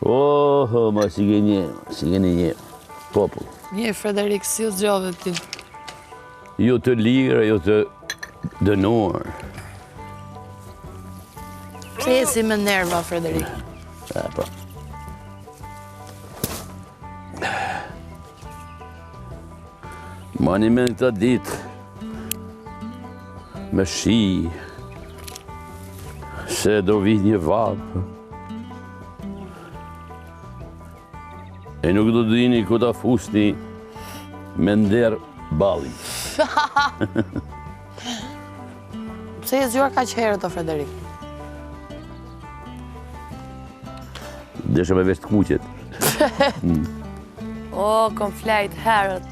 Oh, ma si keni një popull. Një Frederik, si u zgjove ti? Jo të lirë, jo të dënuar. Pse je si me nerva, Frederik? Po. Ma një me në këta ditë, me shi, se do vi një vapë, e nuk do të dini ku ta fusni me nder balli. Pse je zgjuar kaq herët, o Frederik? Desha me vesh të kuqet. O, kom flajt herët.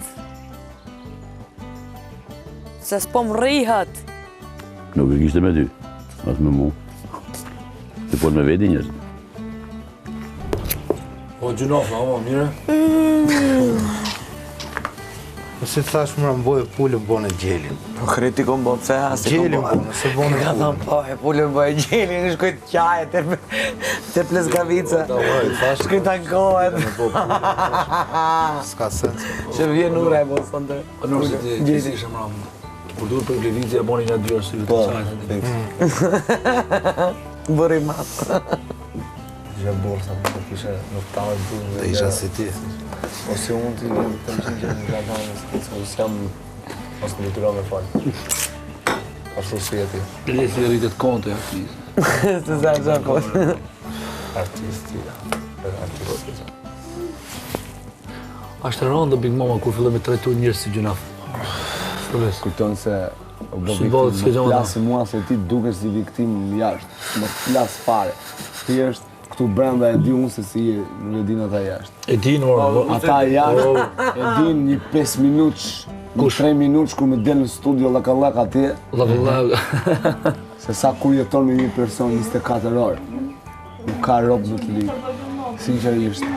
Se s'po më rrihet. Nuk e kishte me ty, as me mu. Të po me veti njërë. O, Gjunof, ama, mire? Nëse thash më rëmboj pullë bone gjelin. Po kritiko më bëmë, pse hasi ko Gjelin bone, se bone Ka pullë. thëmë, po, e pullë më bëjë gjelin, në shkojt qaje, të pleskavica. Shkojt ankohet. S'ka sens. Që vjen ura e mos të Nuk se ti ishe më ramë. Kur duhet për klevizje, e boni një dy arsye të sajtë. bëri matë. Ishe borsa, po kishe nuk tavë të duhet. Dhe isha si ti. Ose unë të të më qenë që nga danës, se jam mos në detyra me falë. Ashtu si e ti. Dhe si rritet konte, artist. Se sa që po. Artisti, artisti. Ashtë e rëndë Big Mama kur filloj me trajtu njërë si Gjunaf. Kujton se o bë Si bëhet, s'ke viktim, gjama më ta. flasë mua se ti dukesh si viktim jashtë, më flas fare. Ti është këtu brenda e di unë se si je, nuk e din ata jashtë. E di në Ata jashtë e din një 5 minutësh, një 3 minutësh kur më del në studio laka atje, se sa kur jeton me një person 24 orë. Nuk ka rob më të ligë. Sinqerisht,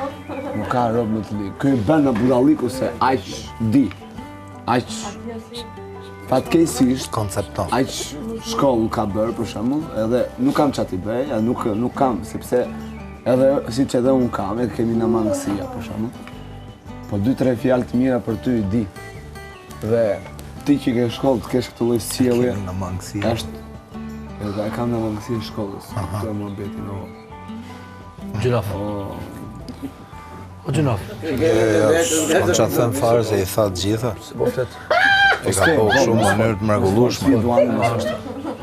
nuk ka rob më të ligë. Ky bën në budalliku se aq di. Aq fatkeqësisht Koncepton. aq shkollë ka bërë për shembull, edhe nuk kam çati bëj, nuk kam sepse edhe siç edhe un kam, e kemi në mangësia për shembull. Po 2-3 fjalë të mira për ty i di. Dhe ti që ke shkollë të kesh këtë lloj sjellje, Në mangësi. është edhe e kam në mangësi e shkollës. Këtë e muhabetin o. Gjunaf. O Gjunaf. S'kon që them fare se i tha të gjitha. Po flet. E ka po shumë mënyrë të mrekullueshme.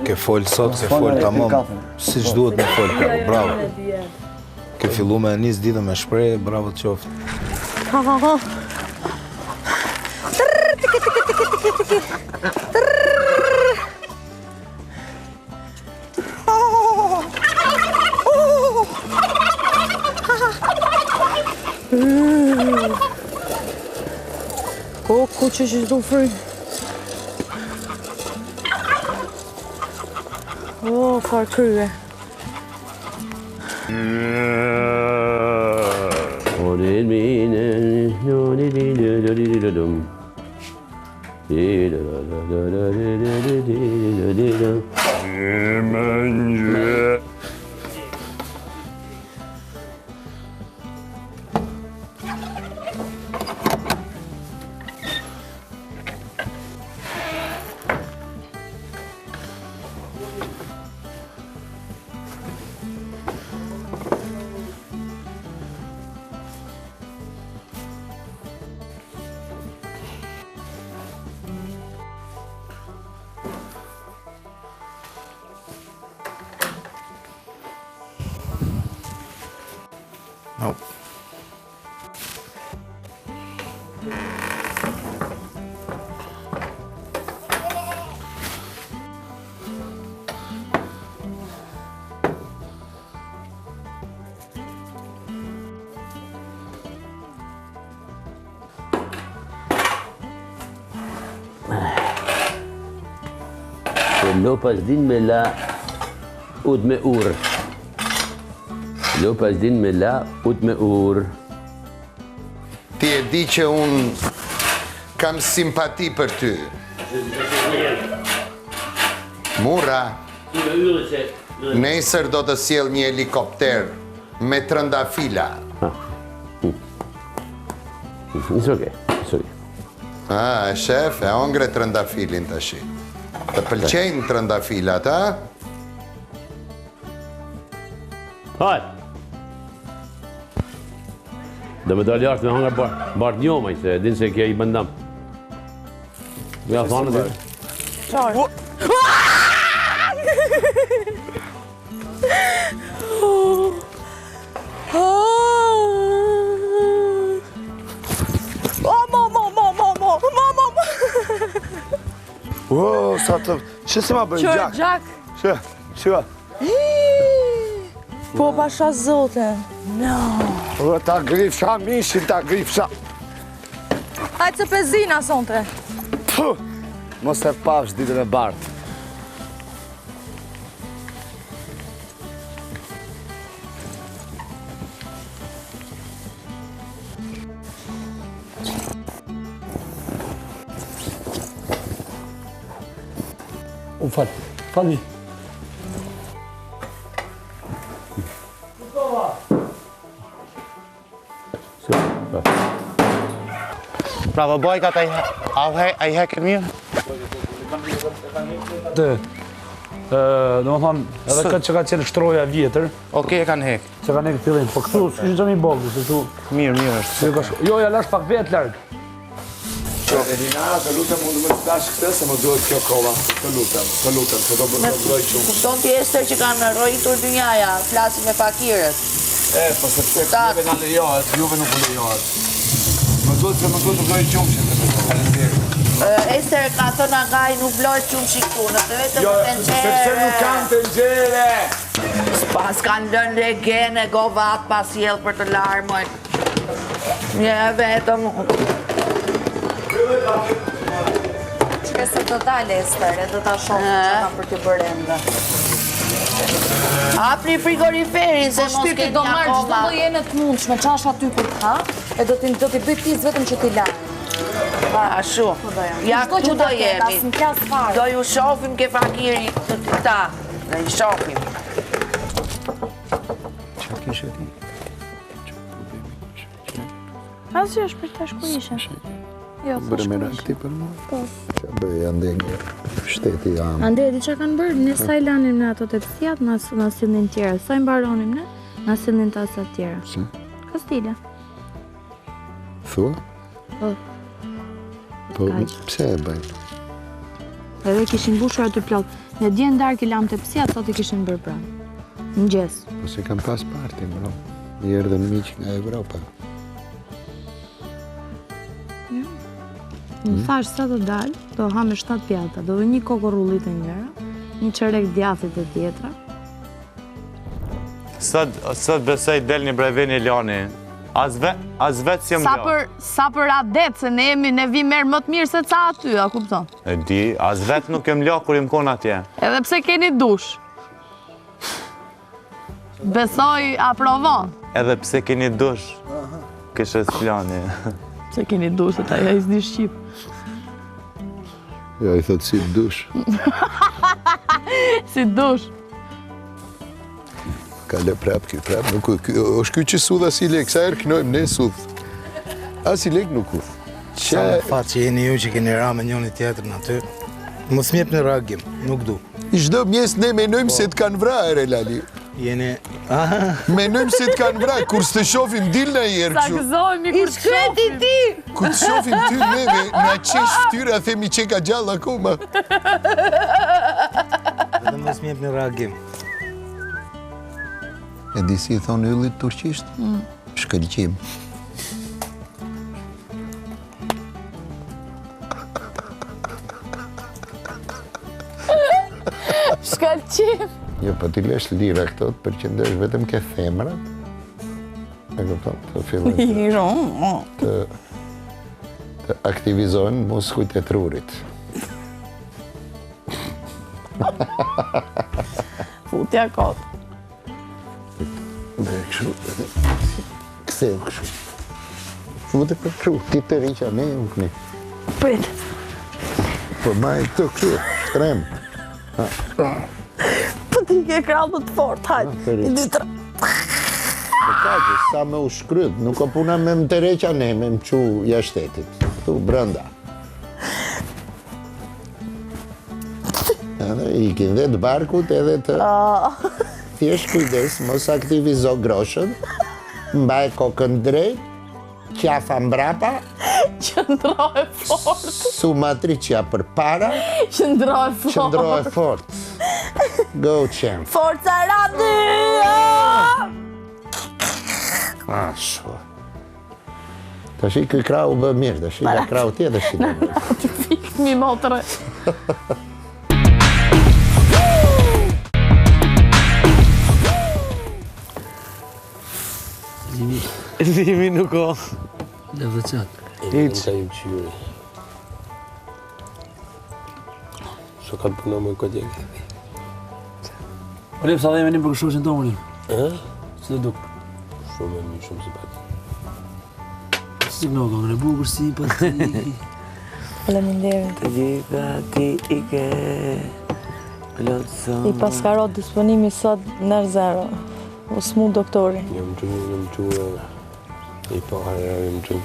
Ke fol sot, ke fol tamam. Siç duhet me fol, bravo. Ke fillu me nis ditën me shprehje, bravo të qoftë. O, ku që do fry. O, farë krye. No. Lopas din me la ut me ur. Lopas din me la ut me ur. Ti e di që unë kam simpati për ty. Mura, nesër do të sjell një helikopter me trëndafila. It's okay. Shef, e ongre trëndafilin të shi. Të pëlqenjë trëndafilat, a? Hajt! Dhe me dalë jashtë me hangar bart njomaj, se din se kja I bëndam. Ja thonë dhe. Qarë? O, sa të... Që si ma bëjnë gjak? Gjak? Që? Po pasha zote. No. O, ta grifsha mishin, ta grifsha. Hajtë se pezina, sonte. Puh, mos e pafsh ditën e bartë. Falni. Bravo, bojkat, a I heket mirë? Do më thonë, edhe këtë që ka qenë shtroja vjetër, Okej, e kanë hek. që ka ne këtë fillim, po këtu s'kishin që mi bogë, se tu... Mirë është. Jo, ja lash pak vetë largë. Elinara, të lutem mund të më të dash këtë, se më duhet kjo kolla. Të lutem, se do bërë shumë. Kupton ti Ester që kanë rrojitur dynjaja, flasin me fakirët. Po sepse juve nga lejohet, juve nuk u lejohet. Më duhet të vloj qumshin, se Ester ka thënë Agaj nuk vlojt qumshi këtu, në të vetëm tenxhere. sepse nuk kanë tenxhere. Pas kanë lënë legene, govat pas jellë për të larmoj. Një vetëm. Se të dalë Ester, e do ta shohim që ka për të bërë ende. Hapni frigoriferin, se mos Shtypi keni do marrë çdo akoma. lloj jene të mundshme, qash aty kur ka, e do t'i bëj pjesë vetëm që t'i lajë. Ashtu. Ja këtu do jemi. As në klas fare. Do ju shohim ke fakiri të këta. Ne I shohim. Asgjë është për tash ku ishe. Jo, Bërë me rakti për mua? Që bëj ande një shteti jam. Ande, di që kanë bërë, ne sa I lanim në ato tepsijat, na sillnin tjera. Sa I mbaronim ne, na sillnin tasa tjera. Si? Kastile. Thua? Po. Po, Kaq. pse e bëj? Edhe kishin mbushur aty plot. Ne dje ndarë I lam tepsijat, sot I kishin bërë pranë. Mëngjes. Po se kam pas parti, bro. I erdhen miq nga Evropa. Më thash sa do dalë, do ha me 7 pjata, do vë një kokorrulli të njëra, një çerek djathit të tjetra. Sot besoj del një breveni Elani. As vetë si më lo. Sa për adet, se ne vi merë më të mirë se ca aty, a kupton? E di, as vetë nuk jem lo kur im kon atje. Edhe pse keni dush. Besoj aprovon. Edhe pse keni dush. Kështë s'plani. Se keni dush, se ta ja izdi Shqip. Ja, I thot si dush. Si dush. Kale prap, nuk është ky që sudha si lek, sa herë knojmë ne sudh. A si lek nuk u. Sa në fatë që jeni ju që keni ra me njoni tjetër në aty, mos m'jep në reagim, nuk du. I çdo mjes ne menojmë se të kanë vrarë, Lali. Jeni... Menojmë se të kanë vrarë, kur s'të shofim dil në jerë Sa që. gëzojmi kur të shofim. Kur të shofim ty neve, na qesh ftyra, themi që ka gjallë akoma. Dhe mos m'jep në reagim. E di si I thonë yllit turqisht? Shkëlqim. Shkëlqim. Jo, po ti lesh lira këto të përqendesh vetëm ke themrat. E kupton, të fillojnë të aktivizohen muskujt e trurit. Futja kot. Dhe kështu, ktheu kështu. Vute për kështu, ti të riqa me u këni. Prit. Po ma e këtu kështu, shtrem. Po ti ke krallë më të fort, hajtë. Të I riq. dy tre. kaqe, sa me u shkryt, nuk o puna me më të reqa ne, me më qu jashtetit, këtu brënda. Edhe ikin dhe të barkut edhe të... Thjesht kujdes, mos aktivizo groshën, mbaj kokën drejt, qafa mbrapa, Qëndroj fort. sumatriqja për para, Qëndroj fort. qëndroj fort. Go champ. Forca Radi! Ashtu. Tash i këj krau bë mirë, tash i ka krau tjetër shi të bërë. Të fikë mi motre. Limi nuk o. Në dhe qatë. Hiq. Ka im qyri. Shë ka të punë më këtë jekë. Olim, sa dhe menim për këshoshin tonë, Olim. Si të duk? Shumë e mi, shumë simpati. Si në këngën e bukur, simpati. Faleminderit. Të gjitha ti i ke plotëson. I paskarot disponimi sot në 0. U smu doktori. Jam qu, i parë, jam qu.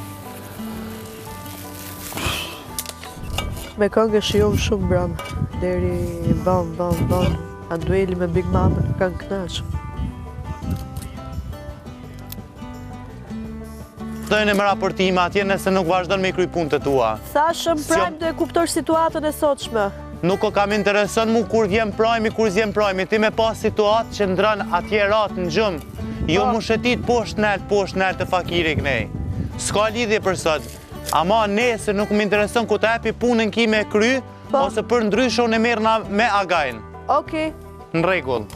Me këngë shijon shumë bram, deri ban. A dueli me Big Mama kanë knaqë. Dojnë me raportime atje nëse nuk vazhdon me i kry punë të tua. Thashëm Prime dhe kuptor situatën e sotshme. Nuk o kam interesën mu kur vjen Prime, kur zjen Prime. Ti me pas situatë që ndrën atje ratë në gjëmë. Jo mu shetit poshtë nalt të fakiri kënej. Ska lidhje për sot. Ama nese nuk më interesën ku të epi punën ki me kry, ose për ndryshë unë e mirë me agajnë. Okej. Në regull.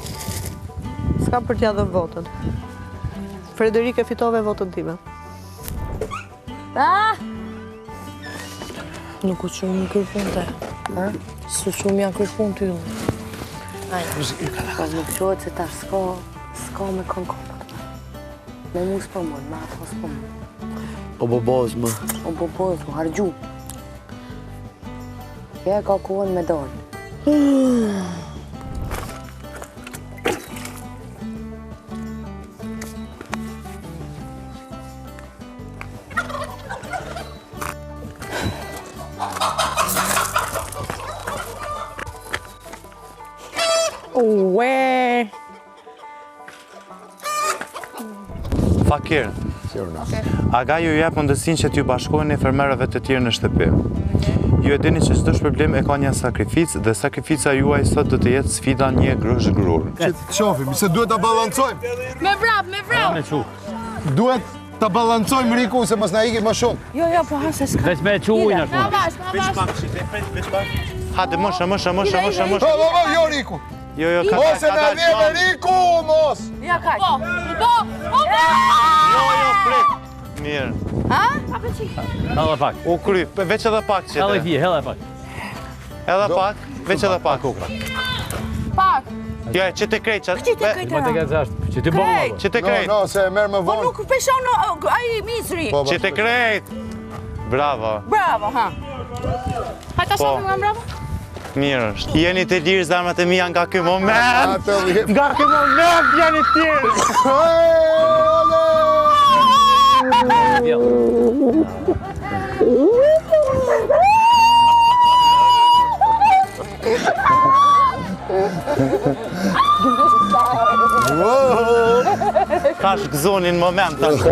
S'kam për t'ja dhënë votën. Frederike fitove votën time. Nuk u qumë në kërë punë të. Su qumë janë kërë punë të ju. Po nuk qohet se ta s'ka me konkopat. Me mu s'po mund, me ato s'po mund. O boboz më. O boboz, u hargju. Ja ka kohën me dorë. Ue! Fakir, aga ju jep mundësin që t'ju bashkojnë enfermerëve të tjerë në shtëpi. Ju e dini që çdo problem e ka një sakrificë dhe sakrifica juaj sot do të jetë sfida një grush grur. Që të qofim, se duhet ta balancojmë. Me vrap! Duhet ta balancojmë Riku se mos na iki më shumë. Jo, po hase s'ka. Veç me quajnë ashtu. Hajde, mosha. Jo Riku. Jo, Mos e na vjen Riku, mos. Ja, kaq. Jo, prit. Mirë. Edhe pak. U kry, veç edhe pak që Edhe fije, edhe pak. Edhe pak, veç edhe pak. Pak. Jo, që të krejt që... Më të këtë ashtë, që ti bëmë më. Që të krejt. No, se e merë me vonë. Nuk peshon ai misri. Që të krejt. Bravo. Bravo, ha. Hajta shohim nga bravo. Mirë është. Jeni të lirë zemrat e mija nga ky moment. Nga ky moment jeni të lirë. Tash gëzonin moment tash.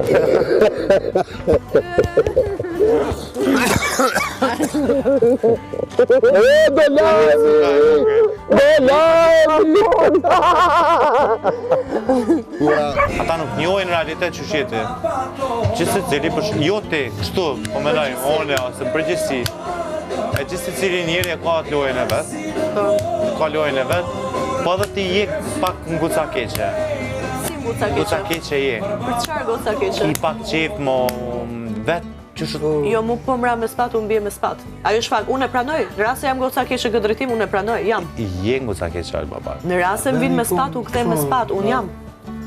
Ata nuk njohin realitet që shjeti. Që se cili për jo ti, kështu, po me lajnë, one, ose në përgjithsi. E që se cili njeri e ka atë lojën e vetë, ka lojën e vetë, po dhe ti je pak në guca keqe. Si guca keqe? Guca keqe je. Për çfarë guca keqe? Ki pak qef, mo vetë, që shëtë... Jo, mu po mra me spat, unë bje me spat. Ajo është fakt, unë e pranoj. Në rrasë jam goca keqe këtë drejtim, unë e pranoj, jam. Je në guca keqe, alë baba. Në rrasë më vinë me spat, unë këthe me spat, unë jam.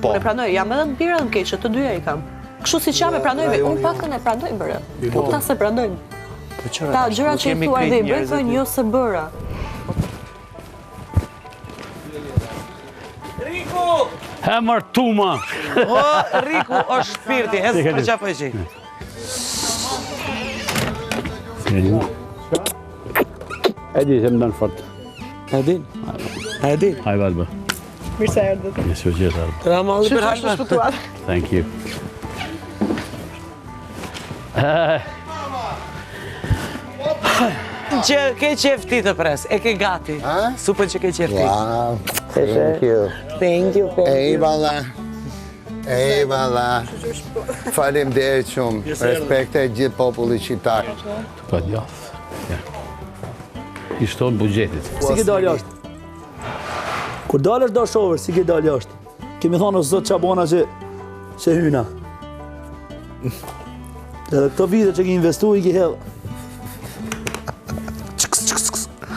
Po. Unë e pranoj, jam edhe në bira dhe në keqe, të dyja i kam. Kështu si që jam e pranojve, unë pakën e pranoj bërë. Po ta se pranojnë. Ta gjëra që i thuar dhe i bëjtë një se bëra. Riku! Hemër tuma. O, Riku është shpirti, hez për qa po e qi. E di, se më dënë fort. E din? E din? Hajde, Alba. Mirë se erdhët. Mirë se u gjithë, Alba. Të ramë për halme. Thank you. Që ke qef ti të pres, e ke gati. Supën që ke qef ti. Wow, thank you. Thank you. Eyvallah. Faleminderit shumë. Respekte gjithë populli shqiptar. Pa djath. I shtonë bugjetit. Si ke dalë jashtë? Kur dalësh do shohër, si ke dalë jashtë? Kemi thonë o zot qabona që hyna. Edhe këto vite që ke investu i ke hedhë.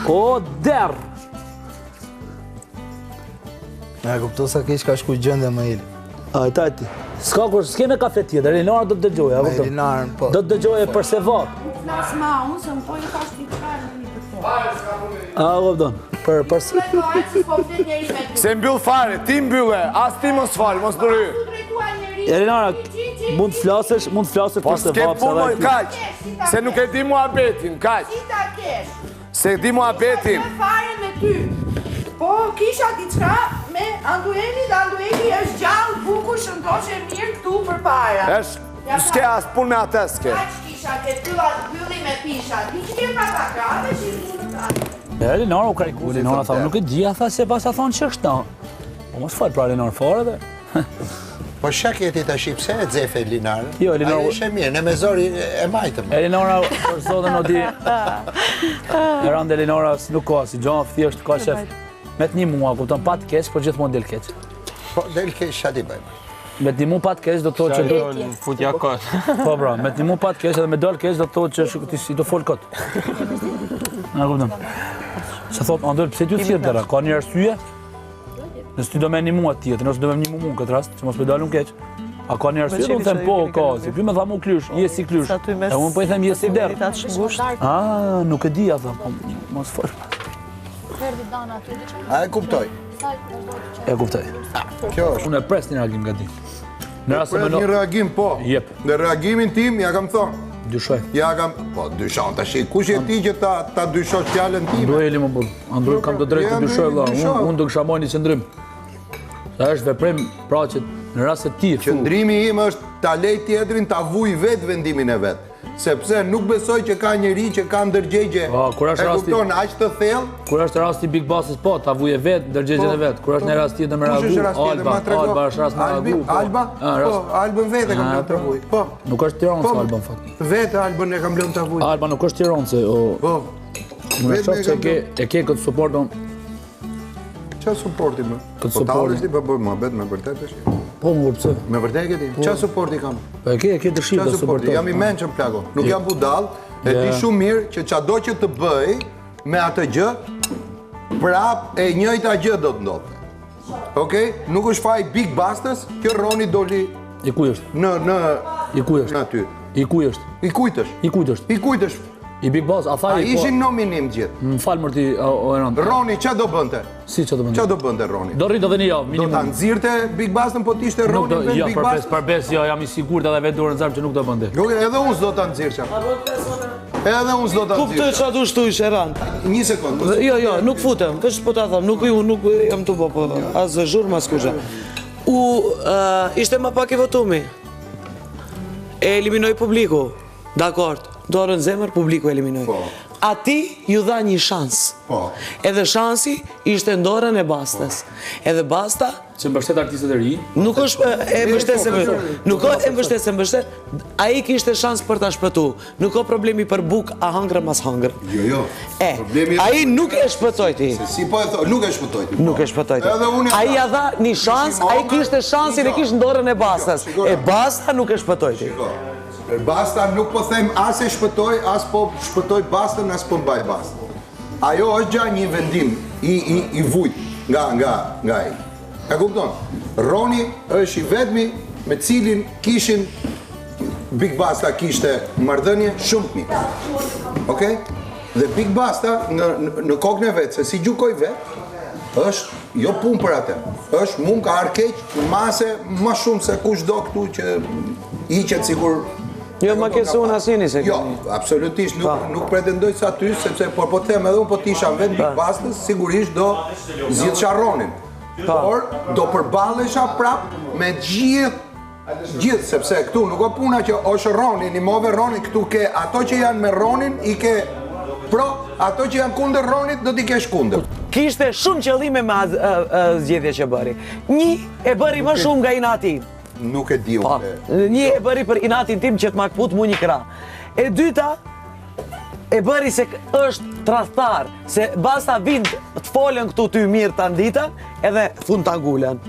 O, derë! Ja, kupto sa kesh ka shku gjendja më ili. Ajti. S'ka kur, s'keme kafe tjetër, Elinara do të dëgjoj, a kupto? Elinarën, po. Do të dëgjoj për se vatë. Flas ma, unë se më po i thash një qërë në një për të. A, kupton, për se... Se mbyll fare, ti mbylle, as ti mos fal, mos dëry. Elinara, mund të flasësh për se vatë. Po s'ke kaq, se nuk e di mua betin, kaq. Se di mua betin. Me fare me ty. Po, kisha diçka me Andueli, dhe Andueli është gjallë, bukur, shëndoshe mirë këtu për para. S'ke as pun me atë, s'ke. Kaq kisha, ke pylli me pisha. Ti që ke pata krave, që i punë të Elinara u kariku, Elinara tha, nuk e dhja, tha se pas a thonë që është ta. Po mos falë pra Elinara fare dhe. Po shak jeti të shqip, se e dzefe Elinarën? Jo, Elinara... Ajo ishe mirë, në mezori e majtëm. Elinara, për zotën o di... E randë Elinara nuk ka, si gjonë thjesht ka shef. Me të një mua, kupton pat keq, por gjithmonë del keq. Po, del keq, shati bëjmë. Me të një mu pat keq, do të thotë që do... Futja kot. Po bra, me të një mu pat keq edhe me dal keq, do të thotë që ti do fol kot. Na kupton. Se thotë, Andor, pse ti u thirr dera? Ka një arsye? Nëse ti do me një mua tjetër, nëse do me një mua në këtë rast, që mos me dalun keq. A ka një arsye? Do të them po, ka, si ty me tha mu klysh, je si klysh. E unë po i them je si der. Ah, nuk e di ata, po mos fol. A e kuptoj? E kuptoj. Kjo është. Unë e pres një reagim nga ti. Në rrasë me Një reagim, po. Jep. Në reagimin tim, ja kam thonë. Dyshoj. Ja kam... Po, dyshon, të shi. Kush e ti që ta dyshosh fjallën time? Androj Eli më burë. Androj kam të drejtë të dyshoj, vla. Unë do kësha moj një qëndrim. Sa është veprim, pra që në rrasë ti... Qëndrimi im është ta lej tjetrin ta vuj vetë vendimin e vetë. Sepse nuk besoj që ka njëri që ka ndërgjegje. E kupton, aq të thellë. Kur është rasti Big Boss-ës, po, ta vuje vetë ndërgjegjen e vetë. Kur është në rast tjetër me reagu, Alba është rast me reagu. Alba? Po, Albën vetë kam lënë të vuj. Po. Nuk është Tiranë se Alba në fakt. Vetë Albën e kam lënë të vuj. Alba nuk është Tiranë se... Po. Më në shofë që e ke këtë supporton... Qa supporti më? Këtë supporti... Po ta më bet me vërtet është. Po, më vërpse. Me vërtet këti? Qa supporti kam? Po e ke dëshirë të supporton. Jam i menqëm plako. Nuk jam budal. E di shumë mirë që qado që të bëj me atë gjë, prap e njëjta gjë do të ndodhte. Okej? Nuk është faj Big Busters, kjo Roni doli... I kuj është? I kuj është? Në aty. I kuj është? I kujtësh? I kujtësh? I kujtësh? I Big Boss, a thaj... A ishin nominim gjithë? Më falë mërti, o e rëndë. Roni, qa do bënte? Si qa do bënte? Qa do bënte Roni? Do rritë dhe një javë, minimum. Do ta nxirte Big Bustën, po t'ishte Roni vetë Big Bustën? Përbes, jo, jam i sigurt edhe vetë dorën zarmë që nuk do bënte. Edhe unë s'do ta nxirqa. Edhe unë s'do ta nxirqa. Kuptoj qa du shtu ishe rëndë. Një sekundë. Jo, nuk futem, veç po ta thëmë, nuk jam të po, as zhurë, mas kusha. Ishte ma pak i votumi. E eliminoj publiku. Dakord, dorën zemër, publiku eliminoj. A ti ju dha një shans. Edhe shansi ishte ndorën e Bastës. Edhe Basta... Që mbështet artistët e ri? Nuk është e mbështet. Nuk është e mbështet. A i kishte shans për ta shpëtu. Nuk ka problemi për buk, a hangre mas hangre. Jo. A i nuk e shpëtoj ti. Si po e thoi, nuk e shpëtoj ti. Nuk e shpëtoj ti. A i a dha një shans, a i kishte shansin e kishte ndorën e Bastës. E Basta nuk e shpëtoj ti. Basta nuk po them as e shpëtoj, as po shpëtoj Bastën, as po mbaj Bastën. Ajo është gja një vendim i vujt nga e. E kupton? Roni është i vetmi me cilin kishin Big Basta kishte marrëdhënie shumë të mirë. Okej? Dhe Big Basta në kokën e vet, se si gjukoj vet, është jo punë për atë. Është mund ka arkeq mase më shumë se kushdo këtu që hiqet sigur. Jo ma ke unë asini se Jo, absolutisht nuk pretendoj sa ty, sepse po të them edhe unë po t'isha në vend Big Bastës, sigurisht do zgjidhsha Ronin. Por do përballesha prap me gjithë, sepse këtu nuk o puna që është Ronin, i move Ronin, këtu ke ato që janë me Ronin, i ke pro, ato që janë kundër Ronit, do t'i kesh kundër. Kishte shumë qëllime me zgjedhje që bëri. Një e bëri më shumë nga inati. Nuk e di unë. Një e bëri për inatin tim që t'ma këput mu një kra. E dyta, e bëri se është tradhtar, se basta vind të folën këtu ty mirë të ndita, edhe thun të angullen.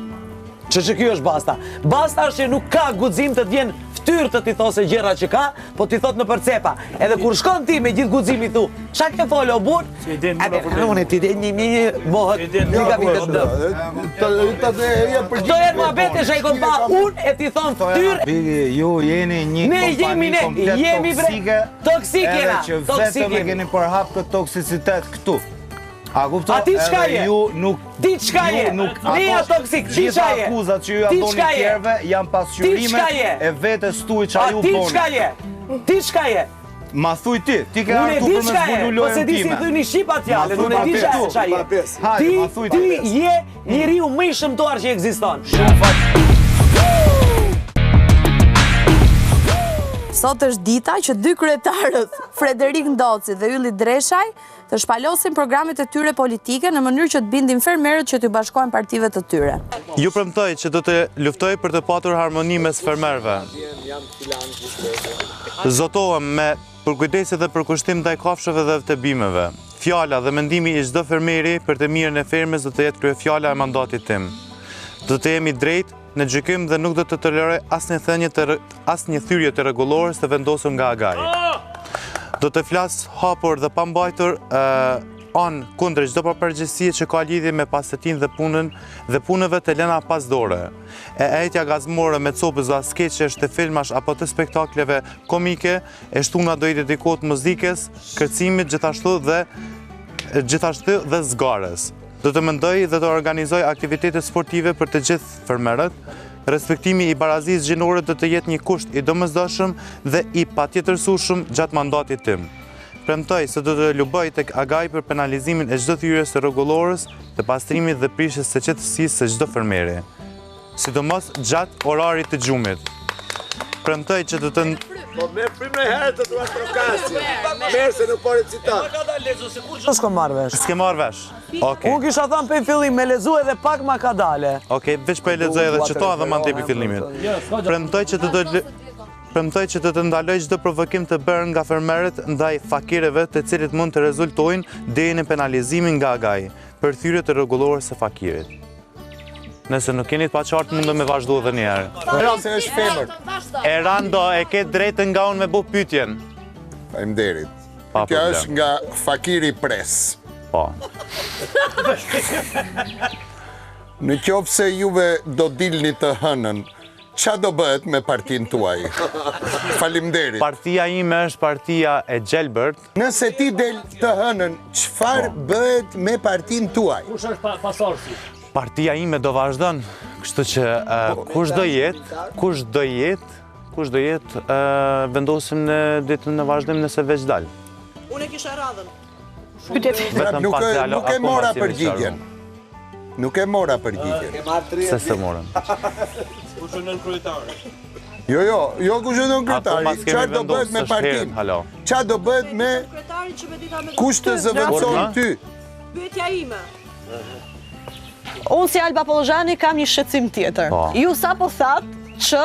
Që kjo është basta. Basta është që nuk ka guxim të t'vjen ftyrë të t'i those gjëra që ka, po t'i thot në përcepa. Edhe kur shkon ti me gjithë guximi thu, qa ke folë o burë? Unë ti dhe një bohët një kapitet dë. Këto e më abete që i kom pa unë e t'i thonë ftyrë. Ju jeni një kompani komplet toksike, edhe që vetëm e keni përhap këtë toksicitet këtu. A kupto? A ti qka je? Ti qka je? Neja toksik, ti qka je? Gjitha akuzat që ju adoni tjerve janë pasqyrime e vetës tuj që a ju boni. Ti qka je? Ti qka je? Ma thuj ti, ti ke artu për me zbulu lojën time. Po se di si thuj një shqipa t'jallën, unë e di qka je. Ti je njeriu më i shëmtuar që ekziston. Sot është dita që dy kryetarët, Frederik Ndoci dhe Ylli Dreshaj, të shpalosin programet e tyre politike në mënyrë që të bindin fermerët që të bashkojnë partive të tyre. Ju premtoj që do të luftoj për të patur harmoni mes fermerëve. Zotohem me përkujdesit dhe përkushtim ndaj kafshëve dhe të bimeve. Fjala dhe mendimi i çdo fermeri për të mirën e fermës do të jetë kryefjala e mandatit tim. Do të jemi drejt në gjykim dhe nuk do të toleroj asnjë thyrje të rregullore të vendosur nga agaj. Do të flas hapur dhe pambajtur kundër çdo papërgjegjësie që ka lidhje me pastërtinë dhe punëve të lëna pas dore. E ejtja gazmore me copëza, skeqesh të filmash apo të spektakleve komike, e shtuna do i dedikohet muzikës, kërcimit gjithashtu dhe zgarës. Do të mendoj dhe të organizoj aktivitete sportive për të gjithë fermerët. Respektimi i barazisë gjinore do të jetë një kusht i domosdoshëm dhe i patjetërsueshëm gjatë mandatit tim. Premtoj se do të luboj tek agaj për penalizimin e çdo thyrjes së rregullores, të pastrimit dhe prishjes së qetësisë së çdo fermeri, sidomos gjatë orarit të gjumit. Premtoj që do të Po me primë herë të duash trokasi. Merë se nuk pare citat. Që s'ko marrë vesh? S'ke marrë vesh? Unë kisha thamë për fillim, me lezu edhe pak ma ka dale. Okej, veç për e lezoj edhe që to edhe ma në tepi fillimit. Premtoj që të ndaloj çdo provokim të bërë nga fermerët ndaj fakireve të cilit mund të rezultojnë deri në penalizimin nga agaj për thyrje të rregullore së fakirit. Nëse nuk keni të paqartë, mundë me vazhdu edhe njerë. Se është femër. Erando, e ke drejtën nga unë me bu pytjen. Faleminderit. Kjo është nga fakiri pres. Po. Në qoftë se juve do dilni të hënën, qa do bëhet me partin tuaj? Faleminderit. Partia ime është partia e Gjelbert. Nëse ti del të hënën, çfarë bëhet me partin tuaj? Kush është pasarësi? Partia ime do vazhdon, kështu që kush do jetë, vendosim në ditën në vazhdim nëse veç dalë. Unë e kisha radhën. Nuk e mora përgjigjen. Nuk e mora përgjigjen. Se se morën. Kush është nën kryetari? Jo, kush është nën kryetari. Çfarë do bëhet me partin? Çfarë do bëhet me kush të zëvendëson ty? Pyetja ime. Unë si Alba Pollozhani kam një shqetësim tjetër. Ju sa po thatë që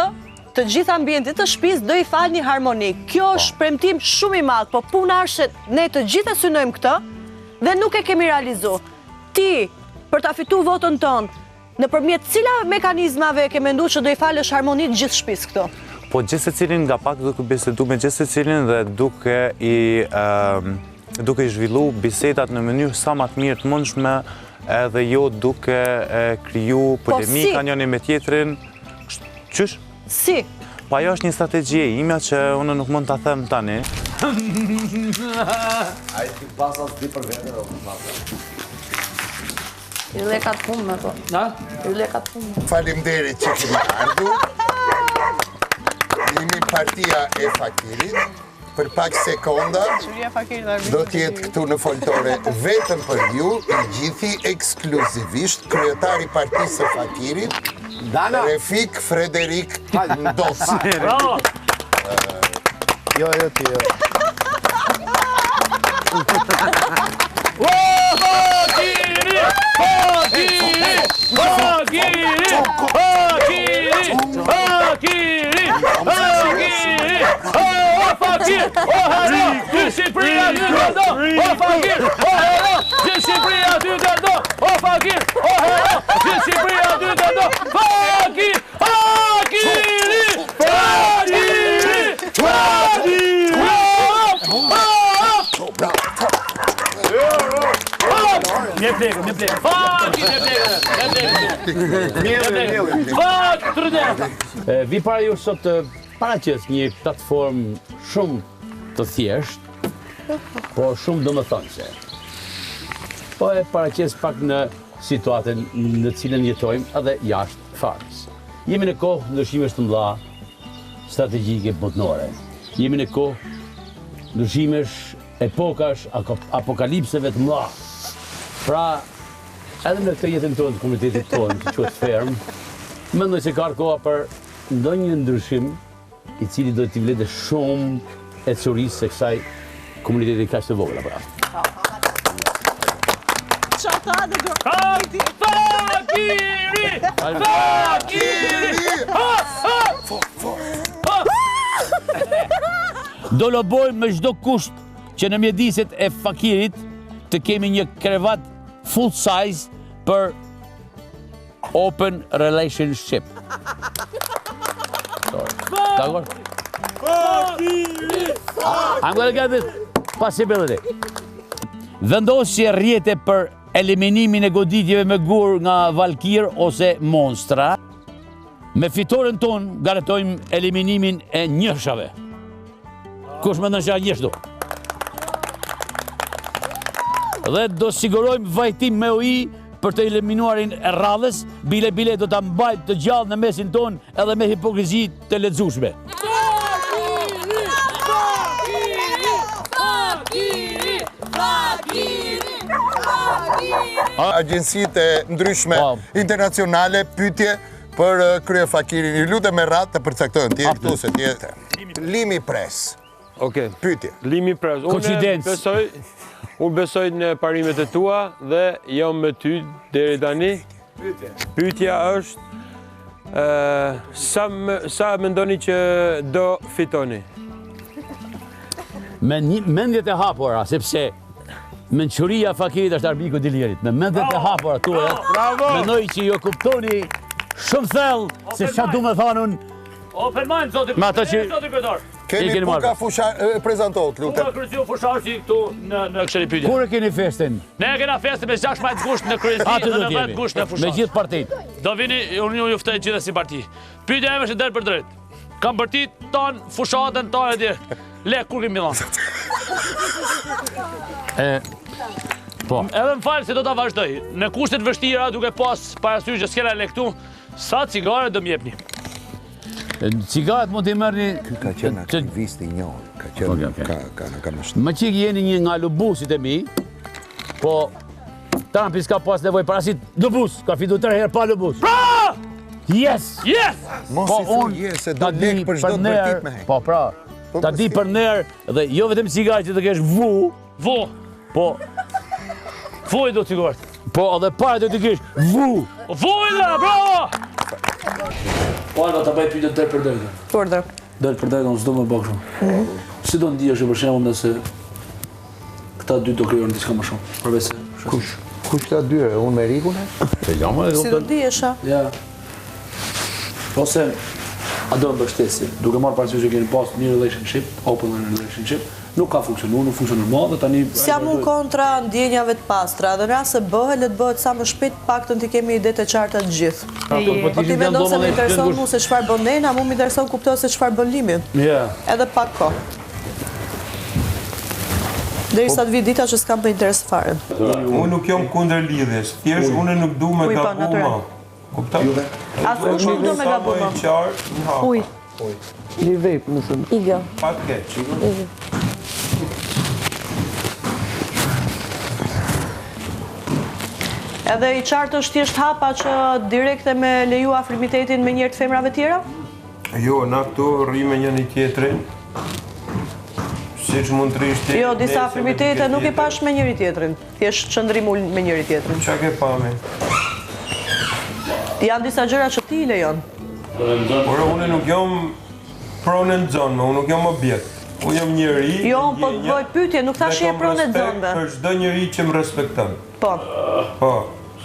të gjithë ambientit të shtëpisë do i falni harmonik. Kjo është premtim shumë i madh, po puna është se ne të gjithë e synojmë këtë dhe nuk e kemi realizuar. Ti, për ta fituar votën tonë, nëpërmjet cila mekanizmave ke menduar që do i falësh harmonik gjithë shtëpisë këto? Po gjithë secilin nga pak duke bisedu me gjithë secilin dhe duke i zhvillu bisedat në mënyrë sa më të mirë të mundshme, edhe jo duke kriju polemika njëri me tjetrin. Qysh? Si? Pa jo është një strategji ime që unë nuk mund të them tani. A i ti pasat di për vete dhe Yle ka të punë me to. Yle ka të punë. Faleminderit që kemi ardhur. Jemi partia e Fakirit. Për pak sekonda do t'jetë këtu në foltore vetëm për ju, I gjithi ekskluzivisht kryetari partisë së Fakirit, Refik Frederik Ndosa. Bravo! Jo, ti jo. Vi para ju sot të paraqes një platformë shumë të thjesht, po shumë domethënëse. Po e paraqes pak në situatën në cilën jetojmë edhe jashtë farës. Jemi në kohë ndryshimesh të mëdha strategjike botërore. Jemi në kohë ndryshimesh, epokash, apokalipseve të mëdha. Pra, edhe në këtë jetën tonë të komunitetit tonë, që quhet ferm, mendoj se ka koha për ndonjë ndryshim I cili do t'i vlete shumë e curisë se kësaj komunitetit kaq të vogël apo. Çata dhe Do lobojmë me çdo kusht që në mjediset e Fakirit të kemi një krevat full size për open relationship. I'm gonna get this possibility. Vendosje rrjete për eliminimin e goditjeve me gur nga valkir ose monstra. Me fitoren ton garantojmë eliminimin e njëshave. Kush mendon se njësh do? Dhe do sigurojmë vajtim me ujë për të eliminuarin e radhës, bile do të mbajt të gjallë në mesin ton edhe me hipokrizi të lexueshme. Agjensitë e ndryshme internacionale pyetje për krye Fakirin. I lutem me radhë të përcaktojnë. Ti këtu se ti Limi Press. Okej. Pyetje. Limi Press. Unë besoj në parimet e tua dhe jam me ty deri tani. Pyetja është sa mendoni që do fitoni? Me mendjet e hapura, sepse mençuria Fakirit është armiku I dilirit. Me mendjet e hapura tuaja, mendoj që jo kuptoni shumë thellë se çfarë du me thanun. Open mind, zoti kryetar. Kemi puka fushar, prezentohet, lutem. Puka kryesiu fusharësi këtu në kështëri pyetje. Kur e keni festin? Ne kena festin me 6 majtë gusht në kryesi dhe në 10 gusht në fusharë. Me gjithë partit. Do vini, unë ju ftoj gjithë si parti. Pyetja eme është drejt për drejt. Kam partit ton, fushatën ton e tjerë. Le, kur kemi dhanë? Po. Edhe më falë se do ta vazhdoj. Në kushtet vështira, duke pas parasysh që s'kena le këtu, sa cigare do m'jepni? Cigaret mund t'i mërni... Ky ka qenë aktivist I njohur, ka mështu. Më qik jeni një nga lubusit e mi, po Trumpi s'ka pas nevoj parasit lubus, ka fitu 3 herë pa lubus. Pra! Yes! Yes! Mos I thuj yes, se do lek për çdo bërtit me hek. Po pra, ta di për nerë dhe jo vetëm cigaret që të kesh vu. Vu! Po... Vuj do cigaret. Po edhe pare do t'i kesh vu. Vuj dhe, bravo! Po Alba ta bëj pyetje drejt për drejtë. Urdhër. Drejt për drejtë, unë s'do më bëj kështu. Si do ndihesh për shembull nëse këta dy do krijojnë diçka më shumë, përveç se Kush ta dy, unë me Rikun? Si do ndihesh? Ja. Ose a do mbështesi, duke marrë parasysh që keni pas një relationship, open relationship, nuk ka funksionuar, nuk funksionon më dhe tani... S'jam unë kontra ndjenjave të pastra, dhe në rast se bëhet, le të bëhet sa më shpejt, paktën t'i kemi ide të qarta të gjithë. Po ti mendon se më intereson mu se çfarë bën Nena, mu më intereson kuptoj se çfarë bën Limi. Ja. Edhe pak kohë. Derisa të vi dita që s'kam për interes fare. Unë nuk jam kundër lidhjes, thjesht unë nuk du me gabu ma. Kupton? Askush nuk do me gabu ma. Uj. Një vejpë, më thëmë. Igë. Pa të keq. Edhe i qartë është thjesht hapa që direkte me leju afrimitetin me njërë të femrave tjera? Jo, na këtu rrime njëri tjetrin. Si që mund të rishti... Jo, disa afrimitete nuk i pash me njëri tjetrin. Thjesht qëndrim ull me njëri tjetrin. Qa ke pami? Janë disa gjëra që ti i lejon. Por unë nuk jam pronë në zonë, unë nuk jam objekt. Unë jam njëri... Jo, po të bëj pyetje, nuk thash je pronë në zonëve. Për çdo njëri që më respekton. Po. Po.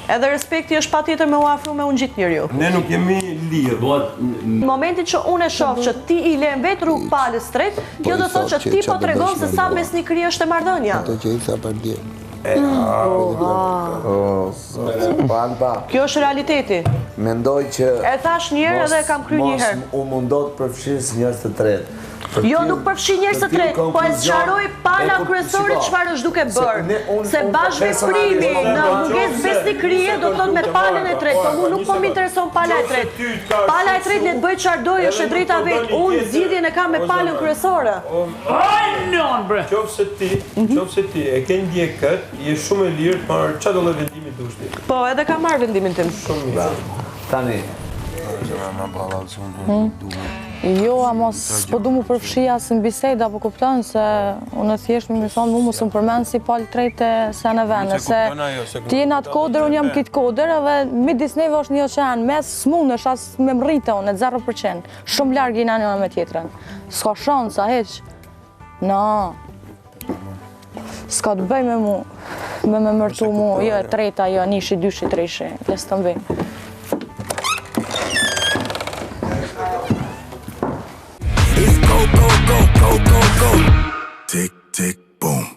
Edhe respekti është patjetër me u afru me unë gjitë njeriu. Ne nuk jemi lirë. Në momentin që unë e shoh që ti i len vetë rrugë palës drejt, kjo do thotë që ti po tregon se sa besnikëri është e marrëdhënia. Ato që i tha për dje. Kjo është realiteti. Mendoj që... E thash njerë edhe e kam kry një herë. Mos u mundot përfshirë si njerëz të tretë. Jo, nuk përfshi njerëz të tretë, po e sqaroj pala kryesore çfarë është duke bërë. Se bashkëveprimi në mungesë besnikërie do të thotë me palën e tretë, po mu nuk po më intereson pala e tretë. Pala e tretë le të bëj çfarë dojë, është e drejta vet. Unë zgjidhjen e kam me palën kryesore. Qofse ti e ke ndje këtë, je shumë e lirë të marrë çfarë do lloj vendimi dush ti. Po, edhe kam marrë vendimin tim. Shumë mirë. Tani. Jo, ama s'po du mu përfshia së në biseda, po kupton se unë thjesht më thonë mu së më përmenë si palë trejtë se në vene, se ti jenë atë kodër, unë jam kitë kodër, edhe midis neve është një oqean, mes s'mun është asë me më rritë unë, e 0%, shumë largë jina njëna me tjetërën, s'ka shansa, heq, s'ka të bëj me mu, me mërtu mu, jo e treta, jo nishi, dyshi, treshi, lesë të mbi. Go, go, go, go, go, go. Tick, tick, boom.